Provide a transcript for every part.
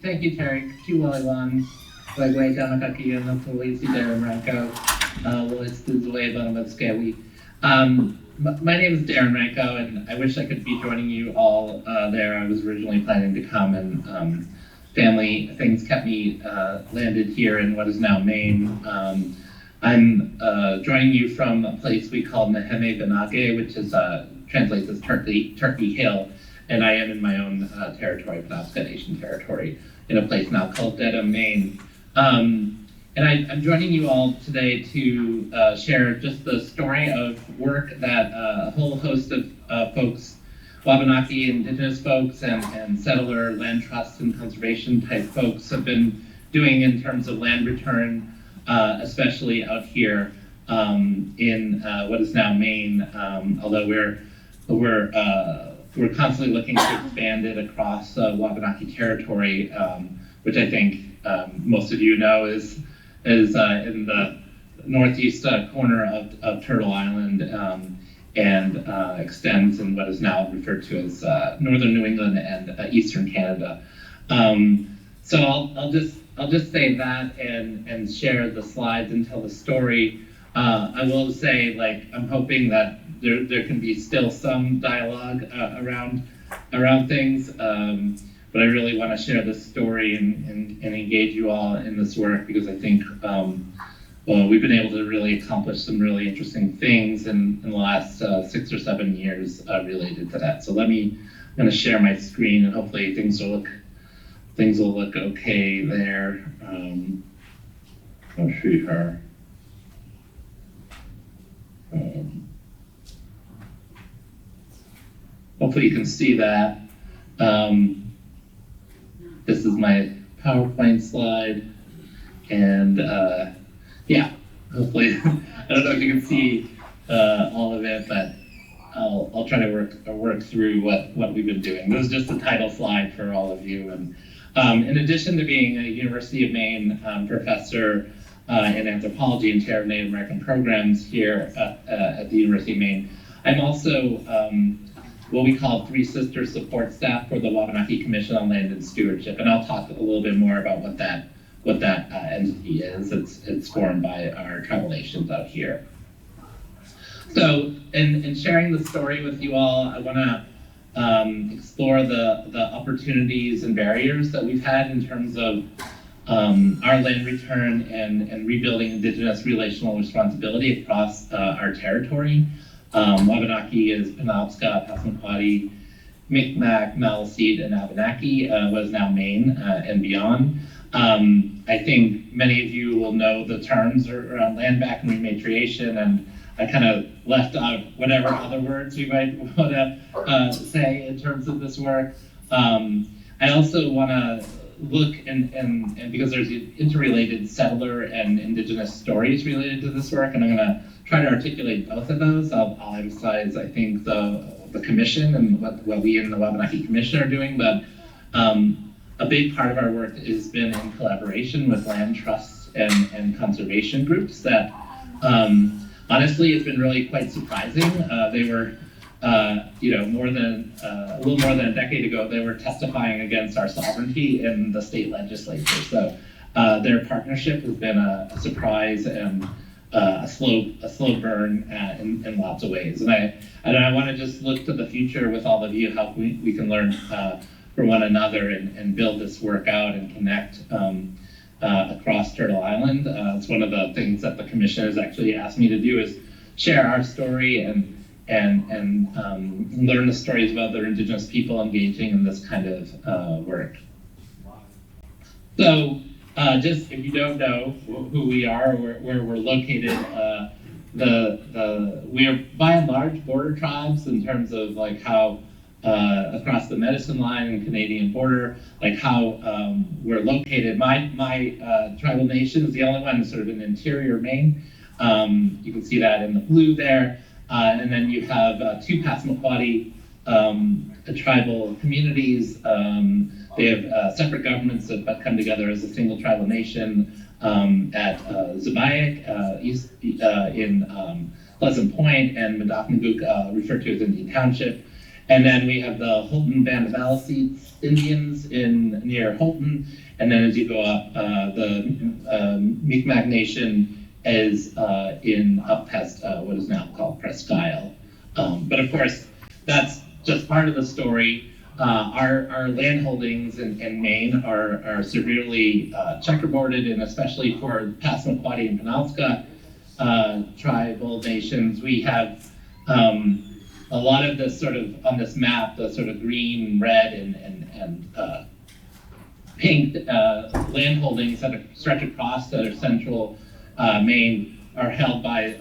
thank you, Terry. Kiwaliwan, Wagway Damakaki, and the police, Darren, Ranco, Willis, Duzaway, but Scary. My name is Darren Ranco, and I wish I could be joining you all there. I was originally planning to come, and family things kept me landed here in what is now Maine. I'm joining you from a place we call Neheme Benage, which is translates as Turkey Hill, and I am in my own territory, Penobscot Nation territory, in a place now called Dedham, Maine. And I'm joining you all today to share just the story of work that a whole host of folks, Wabanaki Indigenous folks and settler land trust and conservation type folks have been doing in terms of land return, especially out here in what is now Maine, although we're constantly looking to expand it across Wabanaki territory, which I think most of you know is in the northeast corner of Turtle Island and extends in what is now referred to as northern New England and eastern Canada. So I'll just say that and share the slides and tell the story. I will say, like, I'm hoping that there can be still some dialogue around things. But I really want to share this story and engage you all in this work because I think we've been able to really accomplish some really interesting things in the last 6 or 7 years related to that. So I'm going to share my screen and hopefully things will look okay there. I'll show her. Hopefully you can see that. This is my PowerPoint slide, and yeah, hopefully, I don't know if you can see all of it, but I'll try to work through what we've been doing. This is just the title slide for all of you. And in addition to being a University of Maine professor in anthropology and chair of Native American programs here at the University of Maine, I'm also what we call Three Sisters support staff for the Wabanaki Commission on Land and Stewardship, and I'll talk a little bit more about what that entity is. It's formed by our tribal nations out here. So, in sharing the story with you all, I want to explore the opportunities and barriers that we've had in terms of our land return and rebuilding Indigenous relational responsibility across our territory. Wabanaki is Penobscot, Passamaquoddy, Micmac, Maliseet, and Abenaki, what is now Maine and beyond. I think many of you will know the terms around land back and rematriation, and I kind of left out whatever other words we might want to say in terms of this work. I also want to look and because there's interrelated settler and Indigenous stories related to this work, and I'm going to try to articulate both of those. I'll emphasize, I think, the commission and what we in the Wabanaki Commission are doing, but a big part of our work has been in collaboration with land trusts and conservation groups that, honestly, it's been really quite surprising. They were, a little more than a decade ago, they were testifying against our sovereignty in the state legislature. So their partnership has been a surprise and a slow burn in lots of ways. And I want to just look to the future with all of you, how we can learn from one another and build this work out and connect across Turtle Island. It's one of the things that the commission has actually asked me to do is share our story and learn the stories of other Indigenous people engaging in this kind of work. So just if you don't know who we are, where we're located, we are by and large border tribes in terms of like how across the Medicine Line and Canadian border, like how we're located. My tribal nation is the only one sort of in interior Maine. You can see that in the blue there. And then you have two Passamaquoddy tribal communities. They have separate governments that come together as a single tribal nation at Zubayik, east in Pleasant Point, and Madaknaguk, referred to as Indian Township. And then we have the Holton Band of Palisades Indians near Holton. And then as you go up, the Mi'kmaq Nation is up past what is now called Presque Isle. But of course, that's just part of the story. Our land holdings in Maine are severely checkerboarded, and especially for Passamaquoddy and Penobscot tribal nations, we have a lot of this sort of, on this map, the sort of green, red, and pink land holdings that stretch across that are central Maine are held by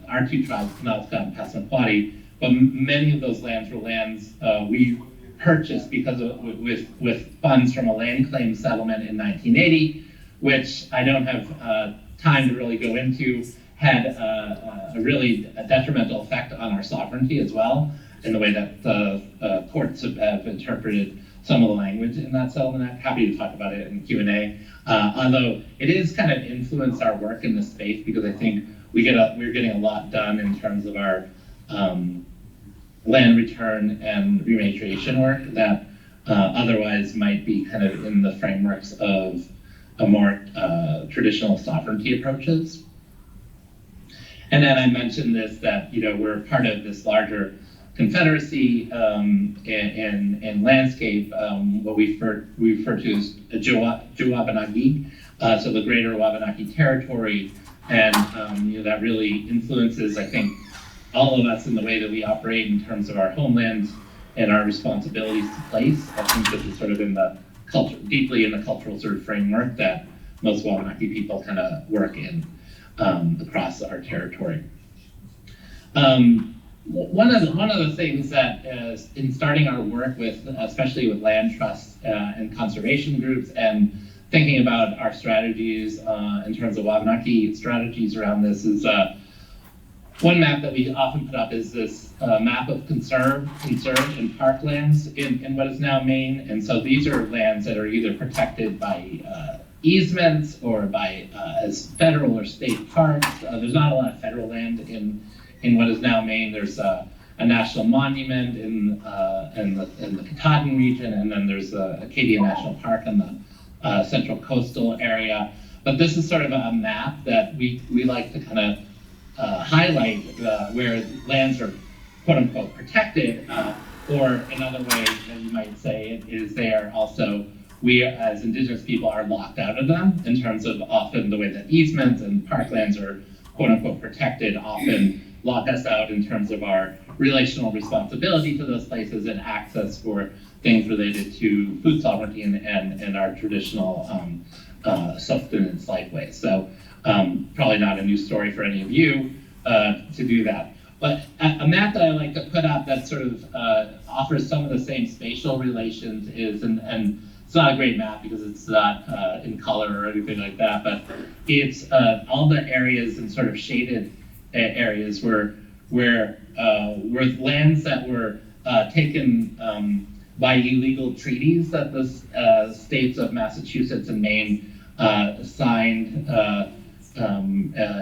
our two tribes, Penobscot and Passamaquoddy. But many of those lands were lands we purchased because of, with funds from a land claim settlement in 1980, which I don't have time to really go into, had a really detrimental effect on our sovereignty as well, in the way that the courts have interpreted some of the language in that settlement act. Happy to talk about it in Q&A. Although it is kind of influenced our work in this space, because I think we're getting a lot done in terms of our land return and rematriation work that otherwise might be kind of in the frameworks of a more traditional sovereignty approaches. And then I mentioned this, that we're part of this larger confederacy in landscape, what we refer to as Wabanaki, so the greater Wabanaki territory, and that really influences, I think, all of us in the way that we operate in terms of our homelands and our responsibilities to place. I think this is sort of in the culture, deeply in the cultural sort of framework that most Wabanaki people kind of work in across our territory. One of the things that in starting our work with, especially with land trusts and conservation groups, and thinking about our strategies in terms of Wabanaki strategies around this, is one map that we often put up is this map of conserved and parklands in what is now Maine. And so these are lands that are either protected by easements or by as federal or state parks. There's not a lot of federal land in what is now Maine. There's a national monument in the Katahdin region, and then there's the Acadia National Park in the central coastal area. But this is sort of a map that we like to kind of highlight where lands are quote unquote protected, or another way that you might say it is they are also, we as Indigenous people are locked out of them, in terms of often the way that easements and parklands are quote unquote protected often lock us out in terms of our relational responsibility to those places and access for things related to food sovereignty and our traditional sustenance life ways. So probably not a new story for any of you to do that. But a map that I like to put up that sort of offers some of the same spatial relations is, and it's not a great map because it's not in color or anything like that, but it's all the areas and sort of shaded areas where lands that were taken by illegal treaties that the states of Massachusetts and Maine signed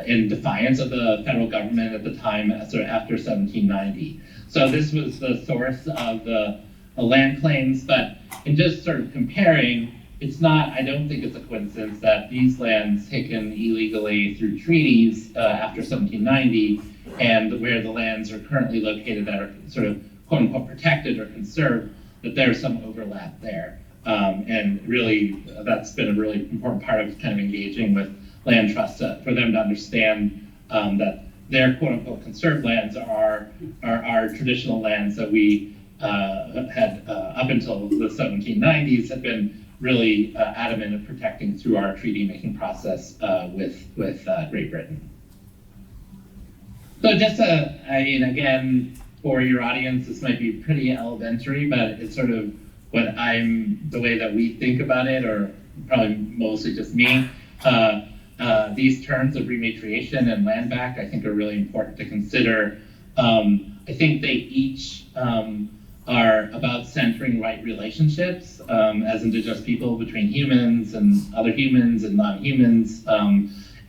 in defiance of the federal government at the time, sort of after 1790. So this was the source of the land claims, but in just sort of comparing, it's not, I don't think it's a coincidence that these lands taken illegally through treaties after 1790, and where the lands are currently located that are sort of quote unquote protected or conserved, that there's some overlap there. And really, that's been a really important part of kind of engaging with land trusts for them to understand that their quote unquote conserved lands are traditional lands that we had up until the 1790s had been really adamant of protecting through our treaty making process with Great Britain. So just again, for your audience, this might be pretty elementary, but it's sort of the way that we think about it, or probably mostly just me. These terms of rematriation and land back, I think, are really important to consider. I think they each are about centering right relationships as Indigenous people between humans and other humans and non-humans,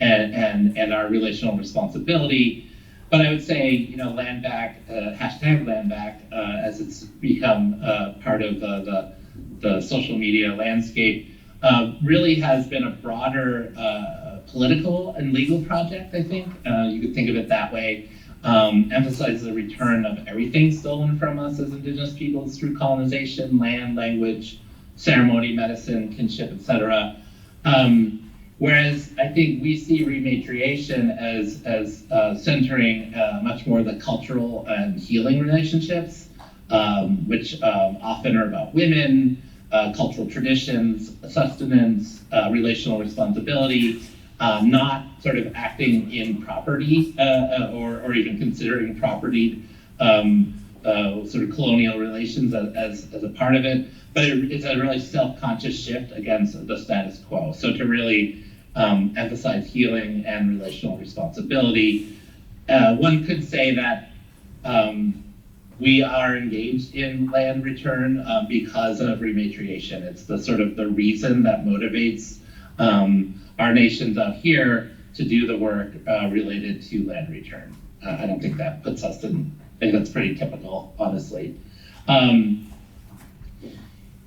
and our relational responsibility. But I would say, land back, hashtag land back, as it's become part of the social media landscape, really has been a broader political and legal project, I think. You could think of it that way. Emphasizes the return of everything stolen from us as Indigenous peoples through colonization, land, language, ceremony, medicine, kinship, etc. Whereas I think we see rematriation as centering much more the cultural and healing relationships, which often are about women, cultural traditions, sustenance, relational responsibility, not sort of acting in property or even considering property sort of colonial relations as a part of it. But it's a really self-conscious shift against the status quo. So to really emphasize healing and relational responsibility, one could say that we are engaged in land return because of rematriation. It's the sort of the reason that motivates our nations out here to do the work related to land return. I don't think that puts us in, I think that's pretty typical, honestly.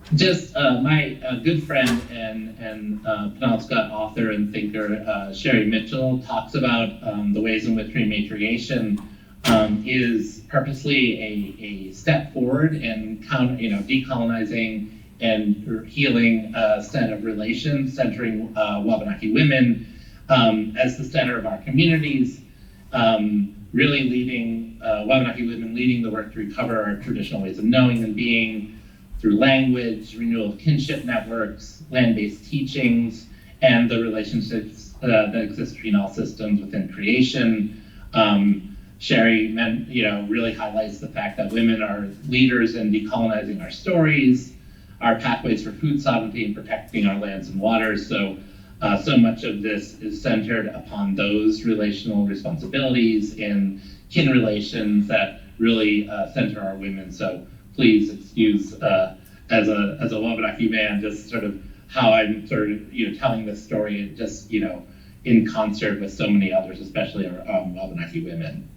My good friend and Penobscot author and thinker, Sherry Mitchell, talks about the ways in which rematriation is purposely a step forward in decolonizing and healing set of relations, centering Wabanaki women as the center of our communities, really leading Wabanaki women leading the work to recover our traditional ways of knowing and being through language, renewal of kinship networks, land-based teachings, and the relationships that exist between all systems within creation. Sherry really highlights the fact that women are leaders in decolonizing our stories, our pathways for food sovereignty, and protecting our lands and waters. So much of this is centered upon those relational responsibilities in kin relations that really center our women. So please excuse, as a Wabanaki man, just sort of how I'm sort of telling this story, and just in concert with so many others, especially our Wabanaki women.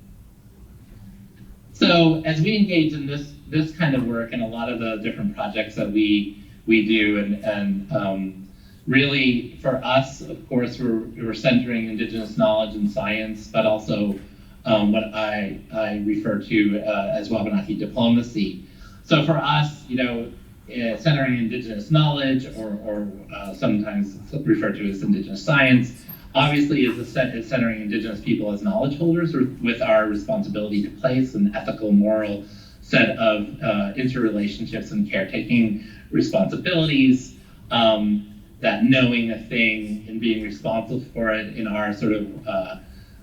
So as we engage in this kind of work and a lot of the different projects that we do, and really for us, of course, we're centering Indigenous knowledge and science, but also what I refer to as Wabanaki diplomacy. So for us, centering Indigenous knowledge, or sometimes referred to as Indigenous science, obviously is centering Indigenous people as knowledge holders with our responsibility to place an ethical, moral set of interrelationships and caretaking responsibilities, that knowing a thing and being responsible for it in our sort of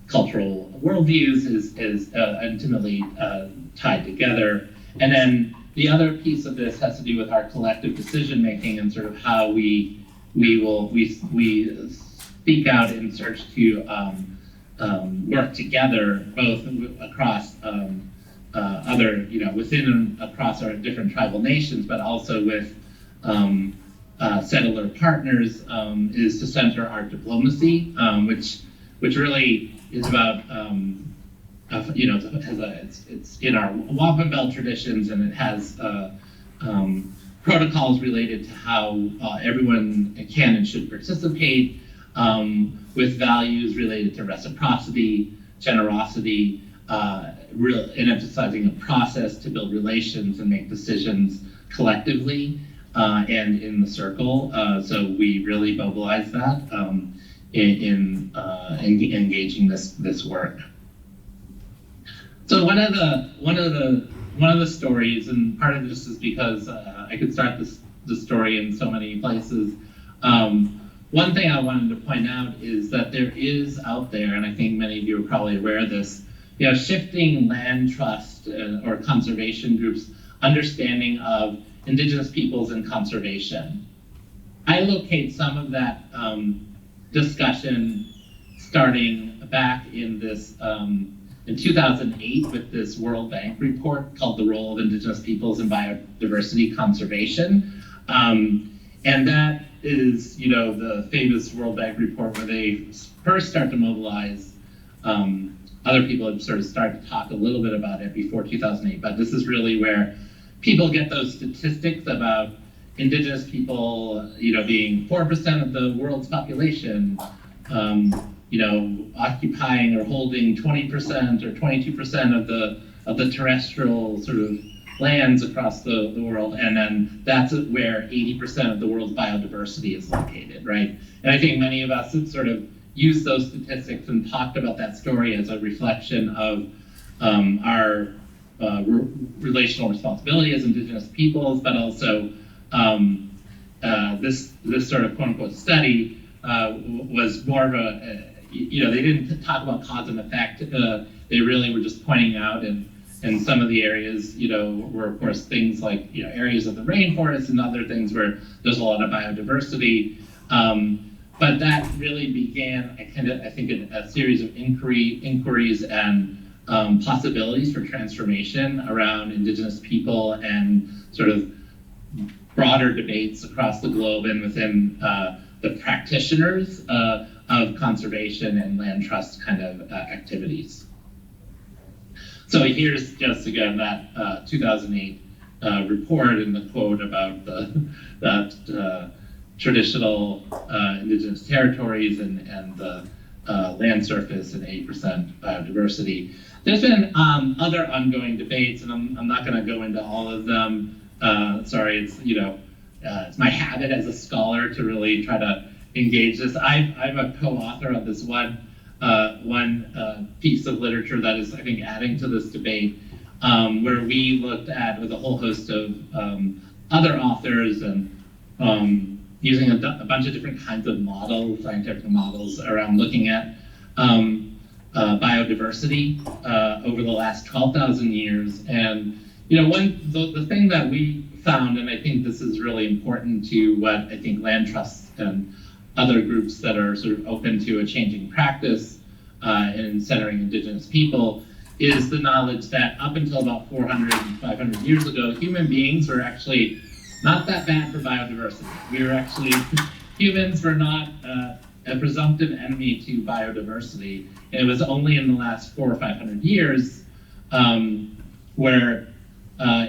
cultural worldviews is intimately tied together. And then the other piece of this has to do with our collective decision making and sort of how we speak out in search to work together, both across other, within and across our different tribal nations, but also with settler partners, is to center our diplomacy, which really is about it's in our Wampum Belt traditions, and it has protocols related to how everyone can and should participate, with values related to reciprocity, generosity, and emphasizing a process to build relations and make decisions collectively and in the circle. So we really mobilize that in engaging this work. So one of the stories, and part of this is because I could start the story in so many places. One thing I wanted to point out is that there is out there, and I think many of you are probably aware of this, shifting land trust or conservation groups' understanding of Indigenous peoples and conservation. I locate some of that discussion starting back in this in 2008 with this World Bank report called The Role of Indigenous Peoples in Biodiversity Conservation. And that is, the famous World Bank report where they first start to mobilize other people had sort of started to talk a little bit about it before 2008, but this is really where people get those statistics about indigenous people, being 4% of the world's population, occupying or holding 20% or 22% of the terrestrial sort of lands across the world, and then that's where 80% of the world's biodiversity is located, right? And I think many of us have sort of used those statistics and talked about that story as a reflection of our relational responsibility as indigenous peoples, but also this sort of quote unquote study was more of a, they didn't talk about cause and effect. They really were just pointing out, and some of the areas, were of course things like, areas of the rainforest and other things where there's a lot of biodiversity. But that really began, I think, a series of inquiries and possibilities for transformation around indigenous people and sort of broader debates across the globe and within the practitioners of conservation and land trust kind of activities. So here's just again that 2008 report and the quote about that traditional indigenous territories and the land surface and 8% biodiversity. There's been other ongoing debates, and I'm not going to go into all of them. Sorry, it's my habit as a scholar to really try to engage this. I'm a co-author of this one piece of literature that is, I think, adding to this debate, where we looked at with a whole host of other authors and using a bunch of different kinds of models, scientific models, around looking at biodiversity over the last 12,000 years. And the thing that we found, and I think this is really important to what I think land trusts and other groups that are sort of open to a changing practice in centering indigenous people, is the knowledge that up until about 400 and 500 years ago, human beings were actually not that bad for biodiversity. Humans were not a presumptive enemy to biodiversity. And it was only in the last 400 or 500 years where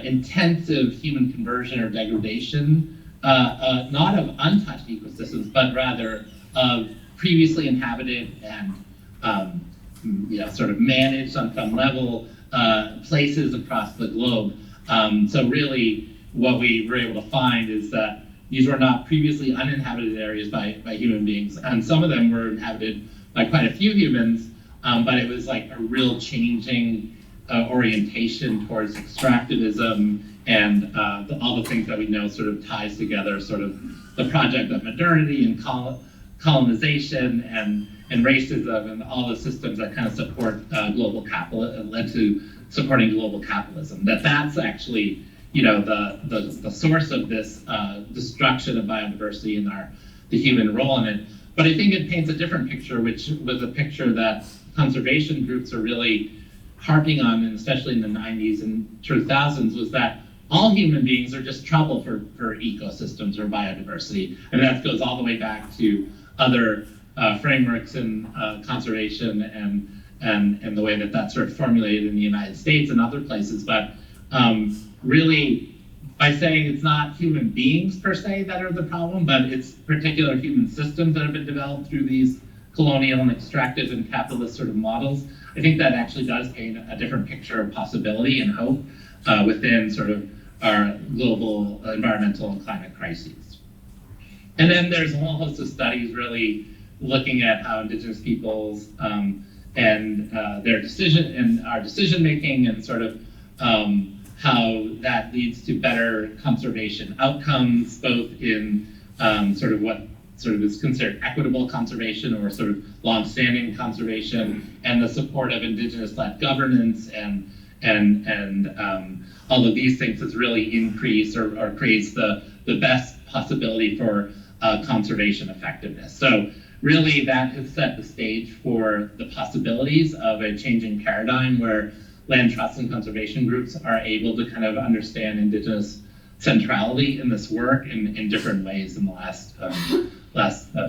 intensive human conversion or degradation, not of untouched ecosystems, but rather of previously inhabited and sort of managed on some level places across the globe. So really, what we were able to find is that these were not previously uninhabited areas by human beings, and some of them were inhabited by quite a few humans, but it was like a real changing orientation towards extractivism and all the things that we know sort of ties together sort of the project of modernity and colonization and racism and all the systems that kind of support global capitalism, led to supporting global capitalism. That's actually the source of this destruction of biodiversity and the human role in it. But I think it paints a different picture, which was a picture that conservation groups are really harping on, and especially in the 90s and 2000s, was that all human beings are just trouble for ecosystems or biodiversity. And that goes all the way back to other frameworks in conservation and the way that that's sort of formulated in the United States and other places. But really, by saying it's not human beings per se that are the problem, but it's particular human systems that have been developed through these colonial and extractive and capitalist sort of models, I think that actually does paint a different picture of possibility and hope within sort of our global environmental and climate crises. And then there's a whole host of studies really looking at how indigenous peoples and their decision and our decision making and sort of how that leads to better conservation outcomes, both in sort of what sort of is considered equitable conservation or sort of long-standing conservation, and the support of indigenous-led governance and all of these things has really increased or creates the best possibility for conservation effectiveness. So really that has set the stage for the possibilities of a changing paradigm where land trusts and conservation groups are able to kind of understand indigenous centrality in this work in different ways in the last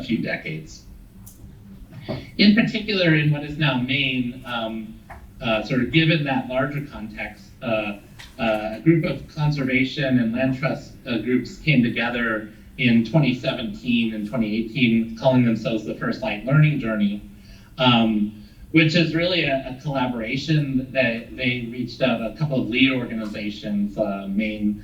few decades. In particular, in what is now Maine, sort of given that larger context, a group of conservation and land trust groups came together in 2017 and 2018, calling themselves the First Light Learning Journey, which is really a collaboration that they reached out a couple of lead organizations, the Maine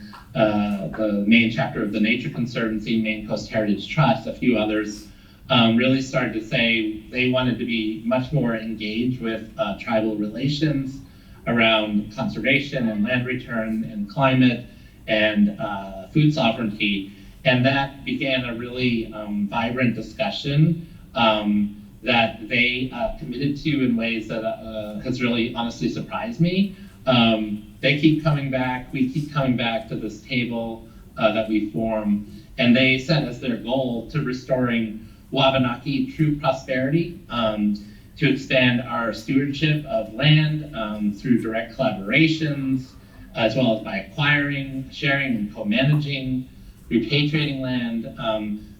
chapter of the Nature Conservancy, Maine Coast Heritage Trust, a few others, really started to say they wanted to be much more engaged with tribal relations around conservation and land return and climate and food sovereignty. And that began a really vibrant discussion that they committed to in ways that has really honestly surprised me. They keep coming back, we keep coming back to this table that we form, and they set as their goal to restoring Wabanaki true prosperity, to expand our stewardship of land through direct collaborations, as well as by acquiring, sharing, and co-managing, repatriating land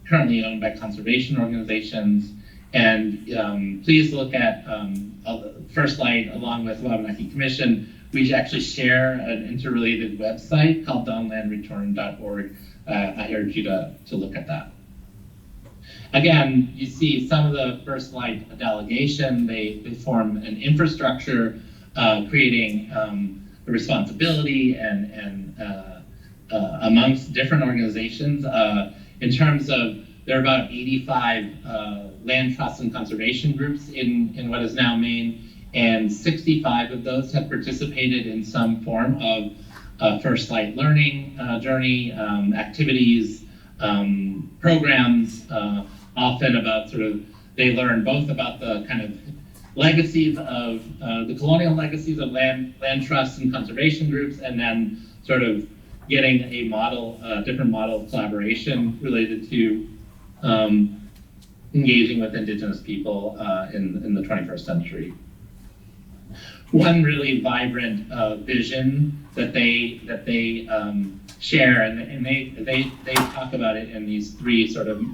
currently owned by conservation organizations. And please look at First Light along with Wabanaki Commission. We actually share an interrelated website called onlandreturn.org. I urge you to look at that. Again, you see some of the First Light delegation, they form an infrastructure creating a responsibility and amongst different organizations. In terms of, there are about 85 land trust and conservation groups in what is now Maine, and 65 of those have participated in some form of First Light learning journey, activities, programs, often about sort of, they learn both about the kind of legacies of the colonial legacies of land trusts and conservation groups, and then sort of getting a model, different model of collaboration related to engaging with Indigenous people in the 21st century. One really vibrant vision that they share, and they talk about it in these three sort of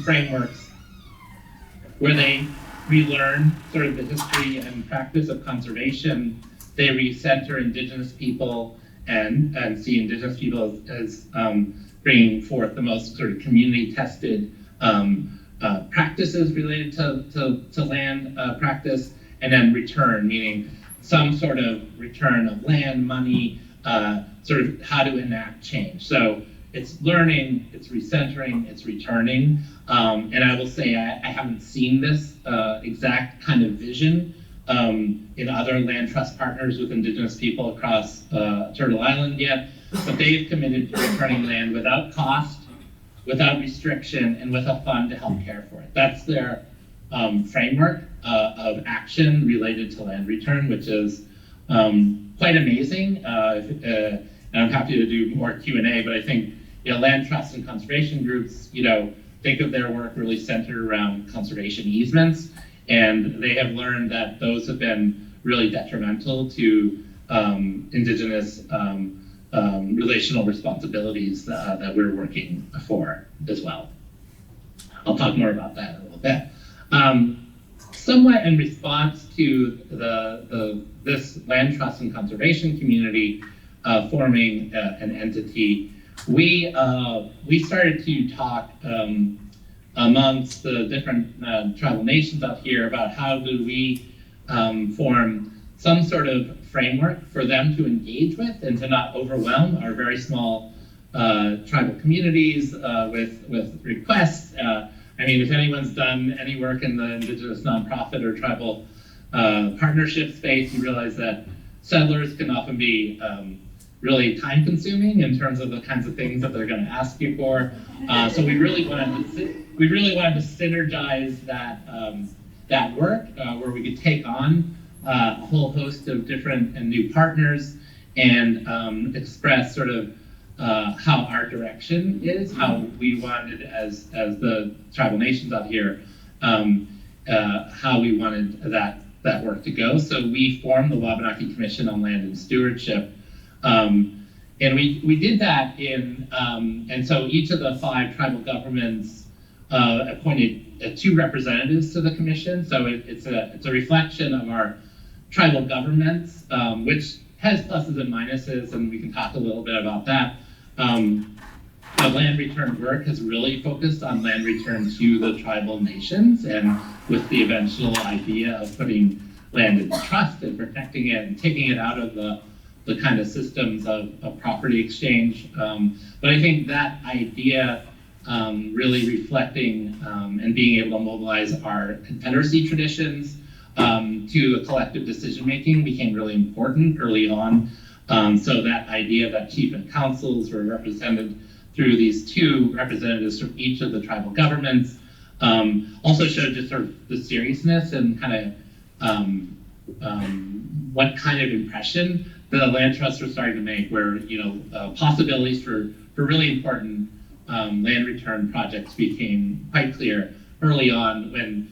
frameworks, where they relearn sort of the history and practice of conservation. They recenter Indigenous people and see Indigenous people as bringing forth the most sort of community-tested practices related to land practice, and then return, meaning some sort of return of land, money, sort of how to enact change. So it's learning, it's recentering, it's returning. And I will say I haven't seen this exact kind of vision in other land trust partners with Indigenous people across Turtle Island yet, but they've committed to returning land without cost, without restriction, and with a fund to help care for it. That's their framework of action related to land return, which is quite amazing. And I'm happy to do more Q&A, but I think land trusts and conservation groups, think of their work really centered around conservation easements, and they have learned that those have been really detrimental to Indigenous relational responsibilities that we're working for as well. I'll talk more about that in a little bit. Somewhat in response to this land trust and conservation community forming an entity, we started to talk amongst the different tribal nations out here about how do we form some sort of framework for them to engage with and to not overwhelm our very small tribal communities with requests. I mean, if anyone's done any work in the Indigenous nonprofit or tribal partnership space, you realize that settlers can often be really time consuming in terms of the kinds of things that they're going to ask you for. So we really wanted to synergize that work where we could take on a whole host of different and new partners and express sort of how our direction is, how we wanted as the tribal nations out here, how we wanted that work to go. So we formed the Wabanaki Commission on Land and Stewardship. And we did that and so each of the 5 tribal governments appointed 2 representatives to the commission. So it's a reflection of our tribal governments, which has pluses and minuses, and we can talk a little bit about that. The land return work has really focused on land return to the tribal nations, and with the eventual idea of putting land in trust and protecting it and taking it out of the kind of systems of property exchange. But I think that idea really reflecting and being able to mobilize our confederacy traditions to a collective decision-making became really important early on. So that idea that chief and councils were represented through these 2 representatives from each of the tribal governments also showed just sort of the seriousness and kind of what kind of impression the land trusts were starting to make, where possibilities for really important land return projects became quite clear early on when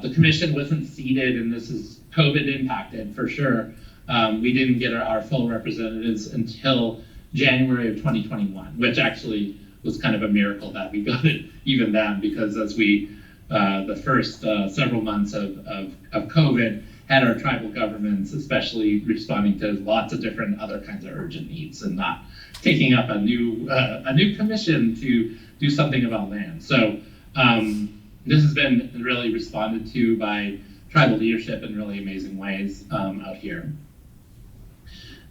the commission wasn't seated, and this is COVID impacted for sure. We didn't get our full representatives until January of 2021, which actually was kind of a miracle that we got it even then, because as we, the first several months of COVID, had our tribal governments especially responding to lots of different other kinds of urgent needs and not taking up a new commission to do something about land. So this has been really responded to by tribal leadership in really amazing ways out here.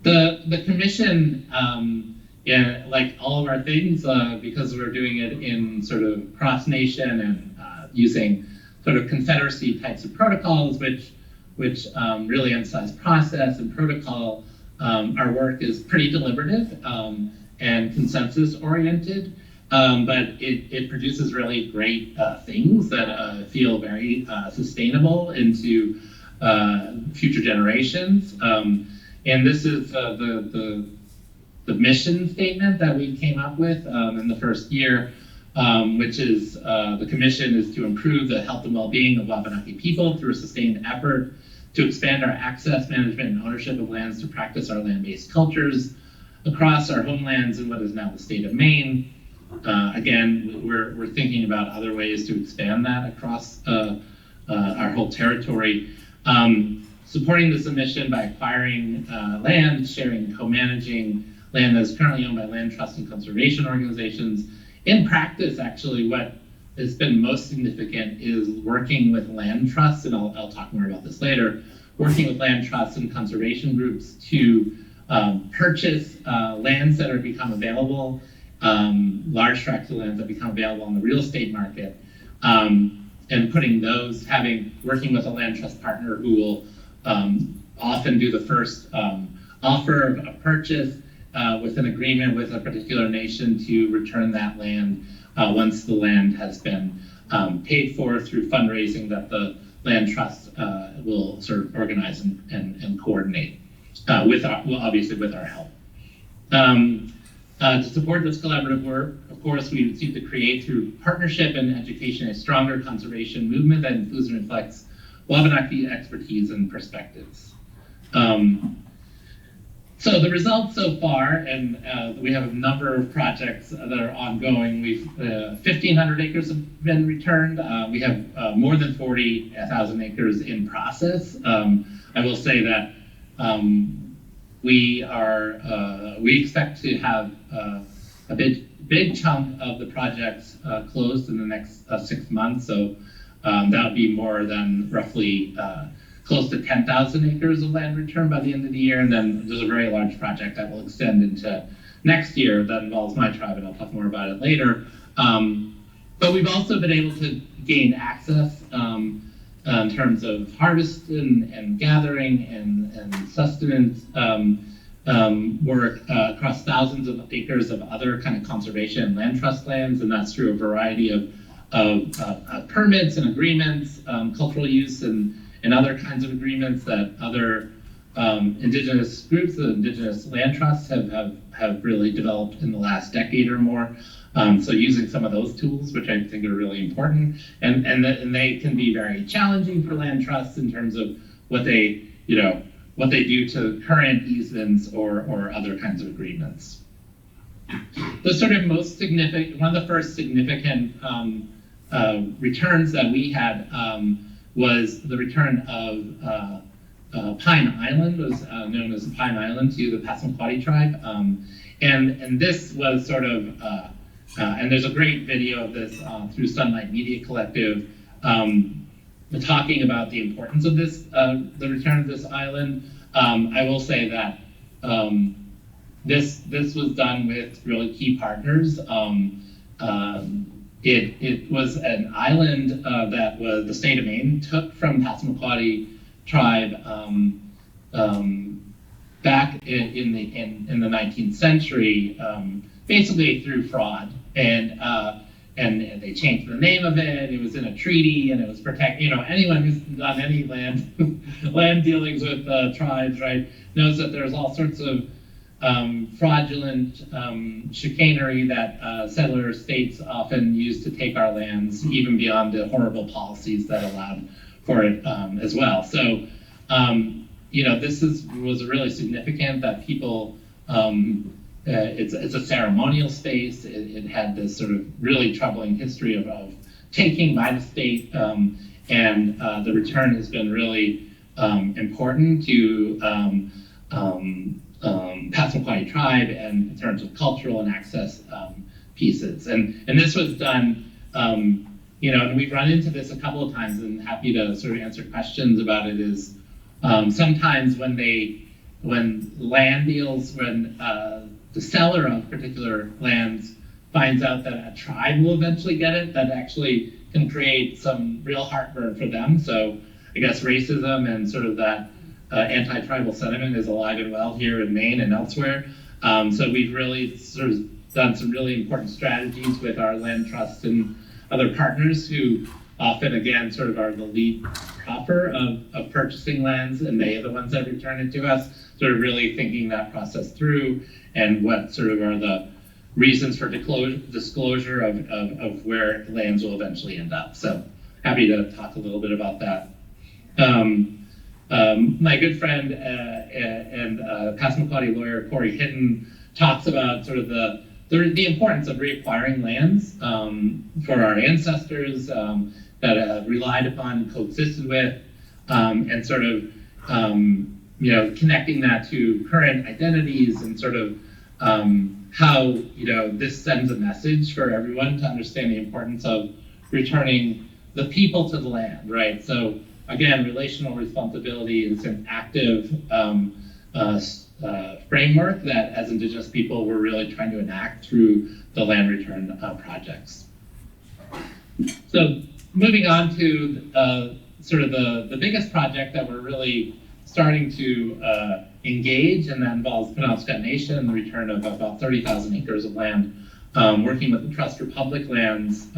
The commission, like all of our things, because we're doing it in sort of cross-nation and using sort of confederacy types of protocols, which really emphasize process and protocol, our work is pretty deliberative and consensus-oriented, but it produces really great things that feel very sustainable into future generations. And this is the mission statement that we came up with in the first year, which is the commission is to improve the health and well-being of Wabanaki people through a sustained effort to expand our access, management, and ownership of lands to practice our land-based cultures across our homelands in what is now the state of Maine. Again, we're thinking about other ways to expand that across our whole territory. Supporting this mission by acquiring land, sharing and co-managing land that is currently owned by land trust and conservation organizations. In practice, actually, what has been most significant is working with land trusts, and I'll talk more about this later, working with land trusts and conservation groups to purchase lands that are become available, large tracts of lands that become available on the real estate market, and putting those, working with a land trust partner who will often do the first offer of a purchase with an agreement with a particular nation to return that land once the land has been paid for through fundraising that the land trust will sort of organize and coordinate obviously with our help. To support this collaborative work, of course, we seek to create through partnership and education a stronger conservation movement that includes and reflects Wabanaki expertise and perspectives. So the results so far, and we have a number of projects that are ongoing. 1,500 acres have been returned. We have more than 40,000 acres in process. I will say that we expect to have a big chunk of the projects closed in the next 6 months. So that would be more than roughly close to 10,000 acres of land returned by the end of the year. And then there's a very large project that will extend into next year that involves my tribe, and I'll talk more about it later. But we've also been able to gain access in terms of harvest and gathering and sustenance work across thousands of acres of other kind of conservation and land trust lands, and that's through a variety of permits and agreements, cultural use and other kinds of agreements that other indigenous groups, the indigenous land trusts have really developed in the last decade or more. So using some of those tools, which I think are really important, and they can be very challenging for land trusts in terms of what they do to current easements or other kinds of agreements. The sort of most significant, one of the first significant returns that we had was the return of Pine Island, was known as Pine Island to the Passamaquoddy tribe. And this was sort of, and there's a great video of this through Sunlight Media Collective, talking about the importance of this, the return of this island. I will say that this was done with really key partners. It was an island that the state of Maine took from Passamaquoddy tribe back in the 19th century, basically through fraud, and they changed the name of it. It was in a treaty, and it was protect. Anyone who's done any land dealings with tribes, right, knows that there's all sorts of fraudulent chicanery that settler states often use to take our lands, even beyond the horrible policies that allowed for it as well. So, this was really significant that people. It's a ceremonial space. It had this sort of really troubling history of taking by the state, and the return has been really important to Passamaquoddy tribe, and in terms of cultural and access pieces. And this was done, and we've run into this a couple of times, and happy to sort of answer questions about it, is sometimes when land deals, when the seller of particular lands finds out that a tribe will eventually get it, that actually can create some real heartburn for them. So I guess racism and sort of that anti-tribal sentiment is alive and well here in Maine and elsewhere. So we've really sort of done some really important strategies with our land trusts and other partners who often, again, sort of are the lead proffer of purchasing lands, and they are the ones that return it to us, sort of really thinking that process through and what sort of are the reasons for disclosure of where lands will eventually end up. So happy to talk a little bit about that. My good friend and Passamaquoddy lawyer Corey Hinton talks about sort of the importance of reacquiring lands for our ancestors that relied upon, coexisted with, and sort of connecting that to current identities, and sort of how this sends a message for everyone to understand the importance of returning the people to the land, right? So again, relational responsibility is an active framework that as Indigenous people we're really trying to enact through the land return projects. So moving on to sort of the biggest project that we're really starting to engage, and that involves Penobscot Nation and the return of about 30,000 acres of land, working with the Trust for Public Lands.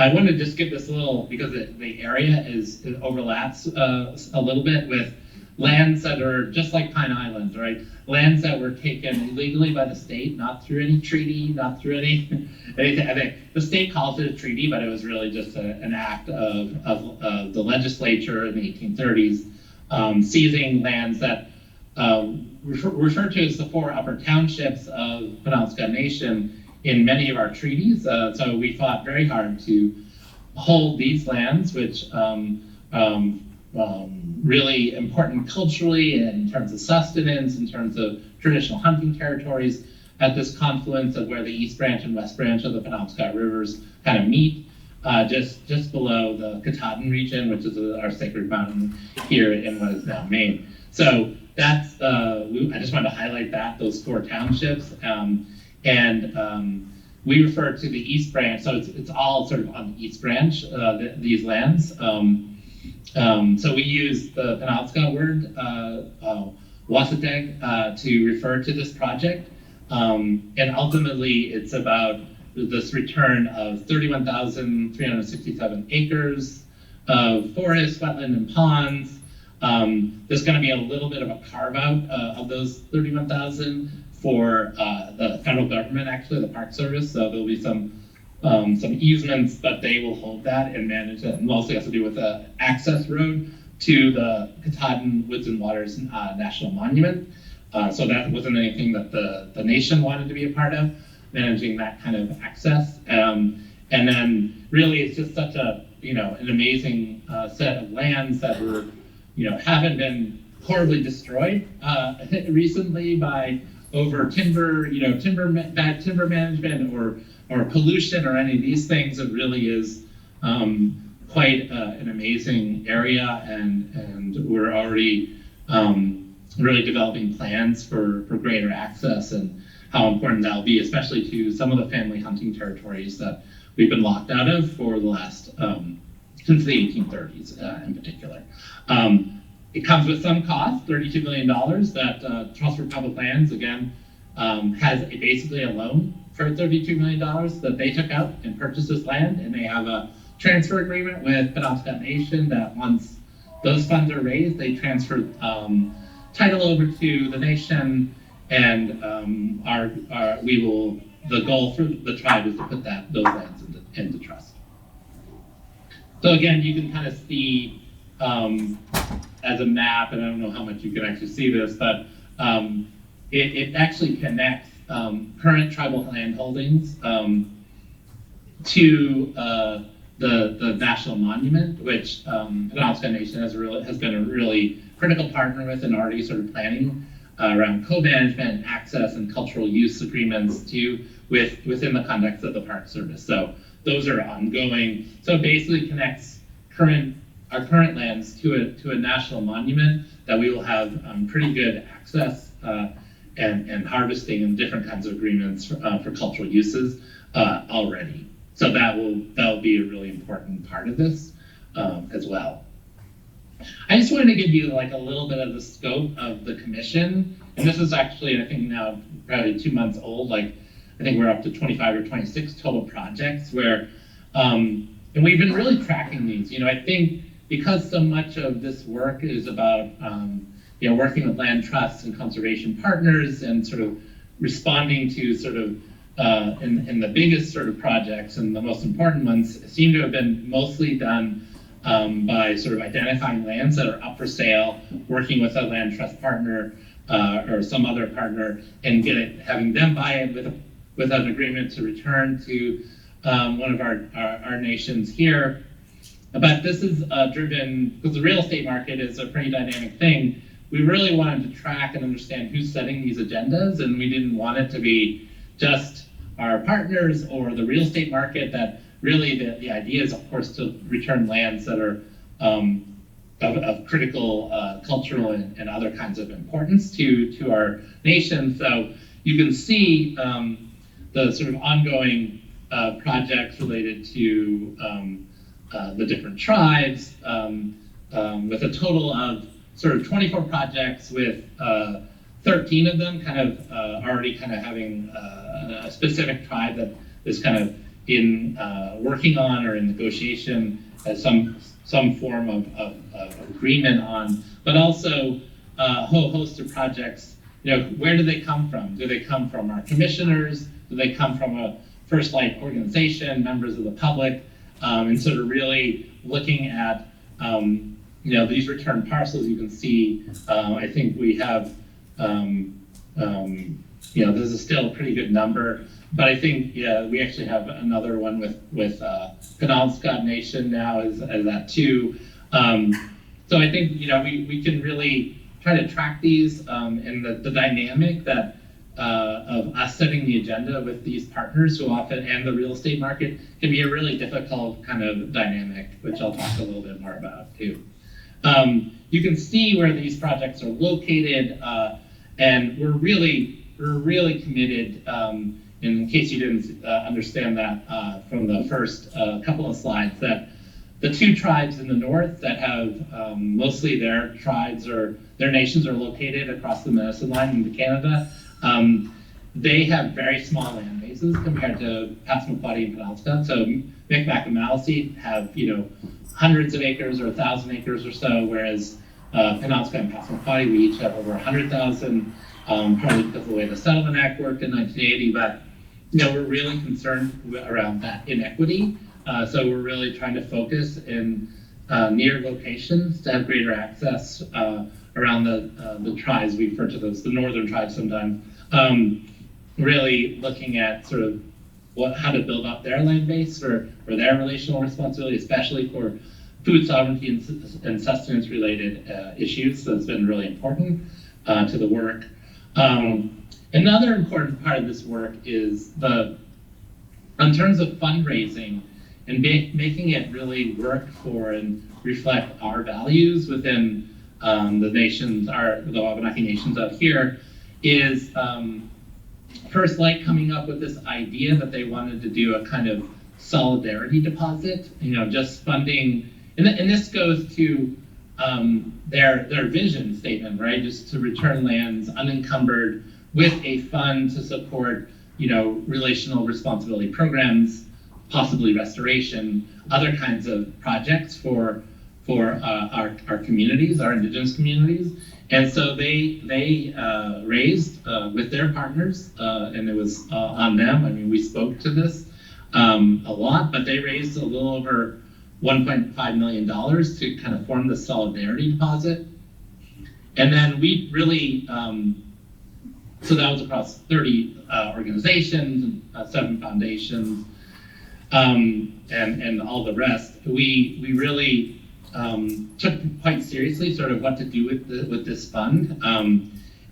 I want to just give this a little, because the area it overlaps a little bit with lands that are just like Pine Island, right? Lands that were taken illegally by the state, not through any treaty, not through anything. I think the state calls it a treaty, but it was really just an act of the legislature in the 1830s, seizing lands that referred to as the 4 upper townships of Penobscot Nation in many of our treaties. So we fought very hard to hold these lands, which really important culturally and in terms of sustenance, in terms of traditional hunting territories, at this confluence of where the East Branch and West Branch of the Penobscot Rivers kind of meet, just below the Katahdin region, which is our sacred mountain here in what is now Maine. So that's, I just wanted to highlight those 4 townships. We refer to the East Branch, so it's all sort of on the East Branch, these lands. So we use the Penobscot word, Wasateg, to refer to this project. And ultimately, it's about this return of 31,367 acres of forest, wetland, and ponds. There's going to be a little bit of a carve out of those 31,000 for the federal government, actually, the Park Service. So there'll be some easements, but they will hold that and manage it. And mostly has to do with the access road to the Katahdin Woods and Waters National Monument. So that wasn't anything that the nation wanted to be a part of, managing that kind of access. And And then really it's just such a, an amazing set of lands that were, haven't been horribly destroyed recently by over timber, bad timber management or pollution or any of these things. It really is quite an amazing area, and we're already really developing plans for greater access and how important that'll be, especially to some of the family hunting territories that we've been locked out of for the last, since the 1830s in particular. It comes with some cost, $32 million that Trust for Public Lands, again, has basically a loan for $32 million that they took out and purchased this land, and they have a transfer agreement with Penobscot Nation that once those funds are raised, they transfer title over to the nation, and the goal for the tribe is to put those lands into trust. So again, you can kind of see as a map, and I don't know how much you can actually see this, but it actually connects current tribal land holdings to the national monument, which Penobscot Nation has been a really critical partner with, and already sort of planning around co-management, access, and cultural use agreements within the context of the Park Service. So those are ongoing. So it basically connects our current lands to a national monument that we will have pretty good access and harvesting and different kinds of agreements for cultural uses already. So that will be a really important part of this as well. I just wanted to give you like a little bit of the scope of the commission, and this is actually, I think now probably 2 months old. Like I think we're up to 25 or 26 total projects where, and we've been really tracking these. I think because so much of this work is about working with land trusts and conservation partners and sort of responding to sort of in the biggest sort of projects and the most important ones seem to have been mostly done by sort of identifying lands that are up for sale, working with a land trust partner or some other partner, and having them buy it with an agreement to return to one of our nations here. But this is driven, because the real estate market is a pretty dynamic thing. We really wanted to track and understand who's setting these agendas, and we didn't want it to be just our partners or the real estate market. That really the idea is, of course, to return lands that are of critical cultural and other kinds of importance to our nation. So you can see the sort of ongoing projects related to the different tribes, with a total of sort of 24 projects, with 13 of them kind of already kind of having a specific tribe that is kind of in working on or in negotiation as some form of agreement on, but also a whole host of projects. Where do they come from? Do they come from our commissioners? Do they come from a First Light organization, members of the public? And sort of really looking at these return parcels. You can see, I think we have, this is still a pretty good number, but I think we actually have another one with Penobscot Nation now as that too. So I think we can really try to track these, and the dynamic that of us setting the agenda with these partners who often, and the real estate market, can be a really difficult kind of dynamic, which I'll talk a little bit more about too. You can see where these projects are located, and we're really committed, in case you didn't understand that from the first couple of slides, that the two tribes in the north that have mostly their tribes or their nations are located across the Medicine Line into Canada. They have very small land bases compared to Passamaquoddy and Penobscot. So Micmac and Maliseet have hundreds of acres or 1,000 acres or so, whereas Penobscot and Passamaquoddy, we each have over 100,000, probably because of the way the Settlement Act worked in 1980. But we're really concerned around that inequity. So we're really trying to focus in near locations to have greater access around the tribes. We refer to those the northern tribes sometimes. Really looking at sort of how to build up their land base for their relational responsibility, especially for food sovereignty and sustenance related issues. So it's been really important to the work. Another important part of this work is in terms of fundraising and making it really work for and reflect our values within the nations, the Wabanaki nations out here, is First Light coming up with this idea that they wanted to do a kind of solidarity deposit, just funding, and this goes to their vision statement, right? Just to return lands unencumbered with a fund to support, relational responsibility programs, possibly restoration, other kinds of projects for our communities, our indigenous communities. And so they raised with their partners, and it was on them. I mean, we spoke to this a lot, but they raised a little over $1.5 million to kind of form the solidarity deposit. And then we really, so that was across 30 organizations, 7 foundations, and all the rest. We really took quite seriously sort of what to do with this fund.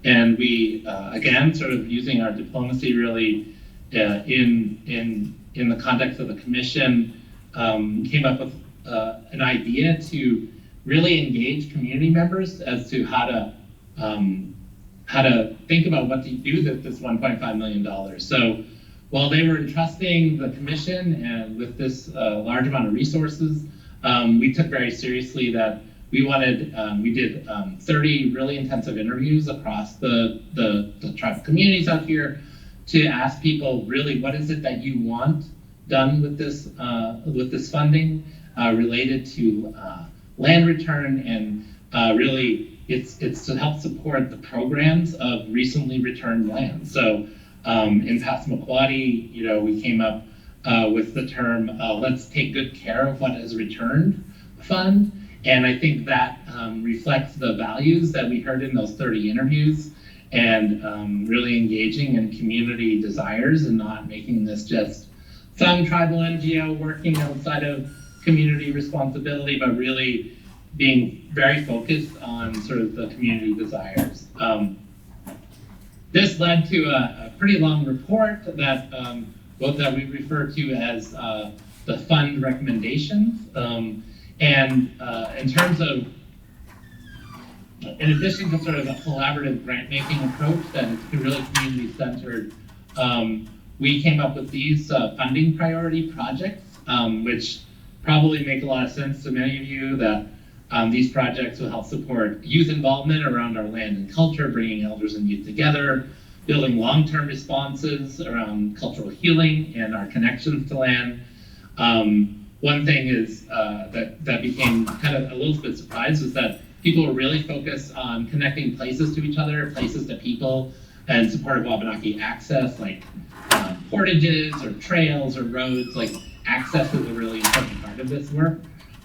And we, again, sort of using our diplomacy really in the context of the commission, came up with an idea to really engage community members as to how to think about what to do with this $1.5 million. So while they were entrusting the commission and with this large amount of resources, we took very seriously that we did 30 really intensive interviews across the tribal communities out here to ask people really what is it that you want done with this funding related to land return, and really it's to help support the programs of recently returned land. So in Passamaquoddy, we came up with the term "Let's Take Good Care of What Is Returned" fund, and I think that reflects the values that we heard in those 30 interviews, and really engaging in community desires and not making this just some tribal NGO working outside of community responsibility, but really being very focused on sort of the community desires. This led to a pretty long report that we refer to as the fund recommendations. And in terms of, in addition to sort of a collaborative grant-making approach that is really community-centered, we came up with these funding priority projects, which probably make a lot of sense to many of you, that these projects will help support youth involvement around our land and culture, bringing elders and youth together, building long-term responses around cultural healing and our connections to land. One thing is that became kind of a little bit surprised was that people were really focused on connecting places to each other, places to people, and support of Wabanaki access, like portages or trails or roads. Like access is a really important part of this work,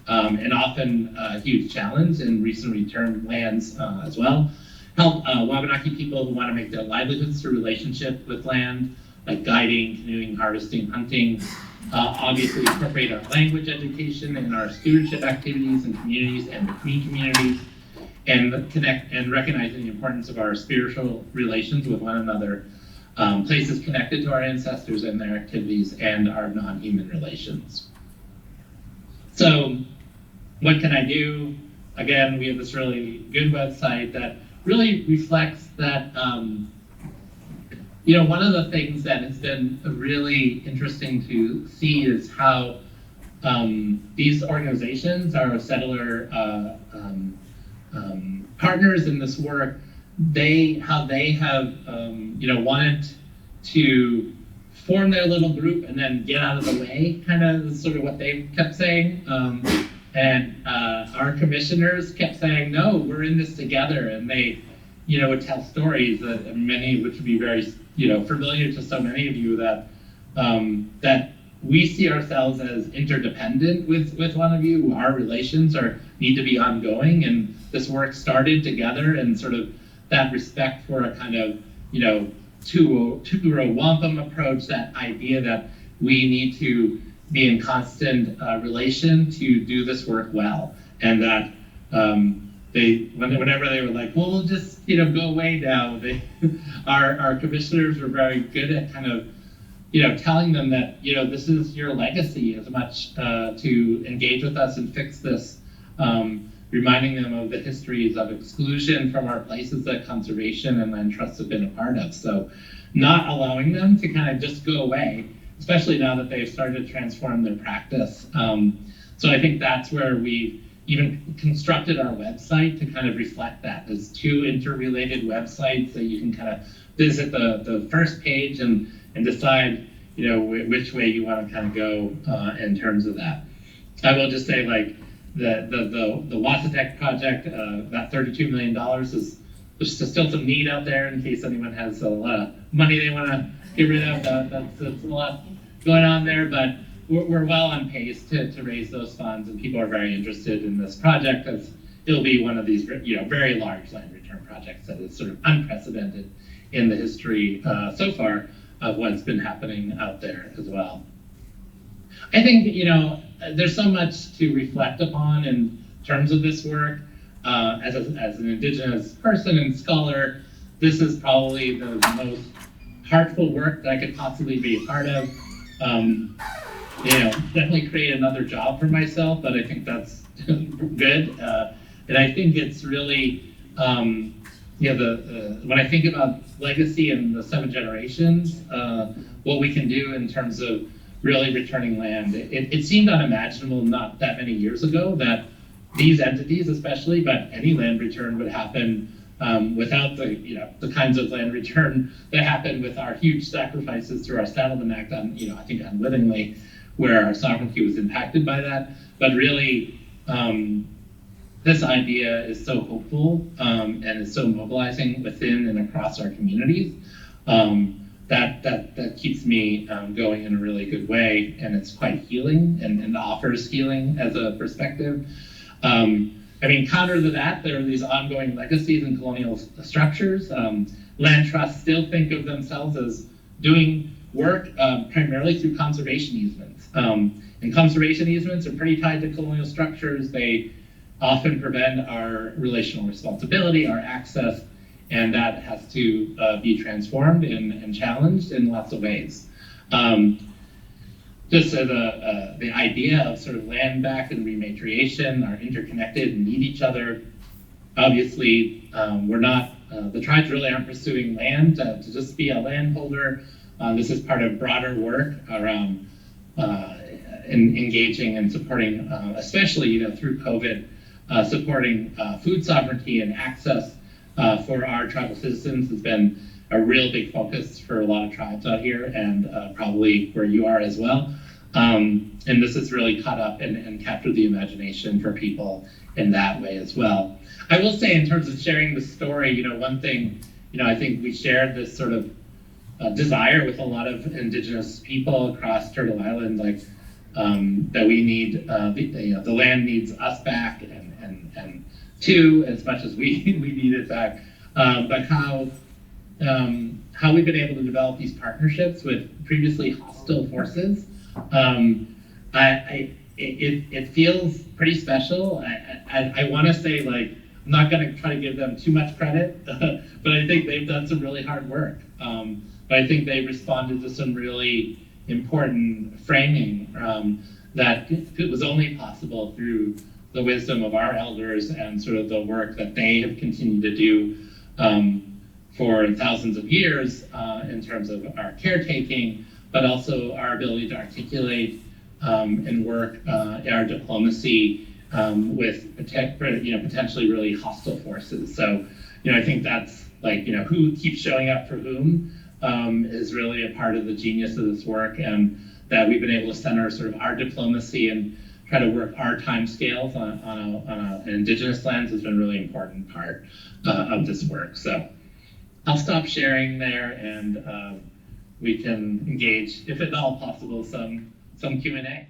and often a huge challenge in recent returned lands as well. Help Wabanaki people who want to make their livelihoods through relationship with land, like guiding, canoeing, harvesting, hunting. Obviously incorporate our language education and our stewardship activities in communities and between communities, and connect and recognizing the importance of our spiritual relations with one another, places connected to our ancestors and their activities, and our non-human relations. So what can I do? Again, we have this really good website that really reflects that, one of the things that has been really interesting to see is how these organizations, our settler partners in this work, how they have wanted to form their little group and then get out of the way, kind of sort of what they kept saying. And our commissioners kept saying, no, we're in this together. And they, would tell stories that many of which would be very, familiar to so many of you, that that we see ourselves as interdependent with one of you. Our relations need to be ongoing, and this work started together, and sort of that respect for a kind of, to a wampum approach, that idea that we need to be in constant relation to do this work well, and that whenever they were like, well, we'll just go away now, our commissioners were very good at kind of telling them that this is your legacy as much to engage with us and fix this, reminding them of the histories of exclusion from our places that conservation and land trusts have been a part of. So not allowing them to kind of just go away, especially now that they've started to transform their practice. So I think that's where we even constructed our website to kind of reflect that. There's two interrelated websites that you can kind of visit the first page and decide which way you want to kind of go in terms of that. I will just say, like, the Wasatec project, that $32 million is, there's still some need out there in case anyone has a lot of money they want to get rid of. That's a lot going on there, but we're well on pace to raise those funds, and people are very interested in this project as it'll be one of these very large land return projects that is sort of unprecedented in the history so far of what's been happening out there as well. I think there's so much to reflect upon in terms of this work. As an Indigenous person and scholar, this is probably the most heartful work that I could possibly be a part of. Definitely create another job for myself, but I think that's good. And I think it's really, when I think about legacy and the 7 generations, what we can do in terms of really returning land. It seemed unimaginable not that many years ago that these entities especially, but any land return would happen without the kinds of land return that happened with our huge sacrifices through our Settlement Act, I think unwittingly, where our sovereignty was impacted by that. But really, this idea is so hopeful and is so mobilizing within and across our communities that keeps me going in a really good way, and it's quite healing and offers healing as a perspective. Counter to that, there are these ongoing legacies in colonial structures. Land trusts still think of themselves as doing work primarily through conservation easements. And conservation easements are pretty tied to colonial structures. They often prevent our relational responsibility, our access, and that has to be transformed and challenged in lots of ways. Just so the idea of sort of land back and rematriation are interconnected and need each other. Obviously, the tribes really aren't pursuing land to just be a landholder. This is part of broader work around engaging and supporting, especially through COVID, supporting food sovereignty and access for our tribal citizens has been a real big focus for a lot of tribes out here, and probably where you are as well. And this has really caught up and captured the imagination for people in that way as well. I will say, in terms of sharing the story, one thing, I think we shared this sort of desire with a lot of Indigenous people across Turtle Island, that we need, the land needs us back, and too, as much as we need it back. But how we've been able to develop these partnerships with previously hostile forces, it feels pretty special. I want to say, I'm not going to try to give them too much credit, but I think they've done some really hard work. But I think they've responded to some really important framing that it was only possible through the wisdom of our elders and sort of the work that they have continued to do for thousands of years in terms of our caretaking, but also our ability to articulate and work our diplomacy with potentially really hostile forces. So, I think that's who keeps showing up for whom is really a part of the genius of this work, and that we've been able to center sort of our diplomacy and try to work our timescales on Indigenous lands has been a really important part of this work. So I'll stop sharing there, and we can engage, if at all possible, some Q&A.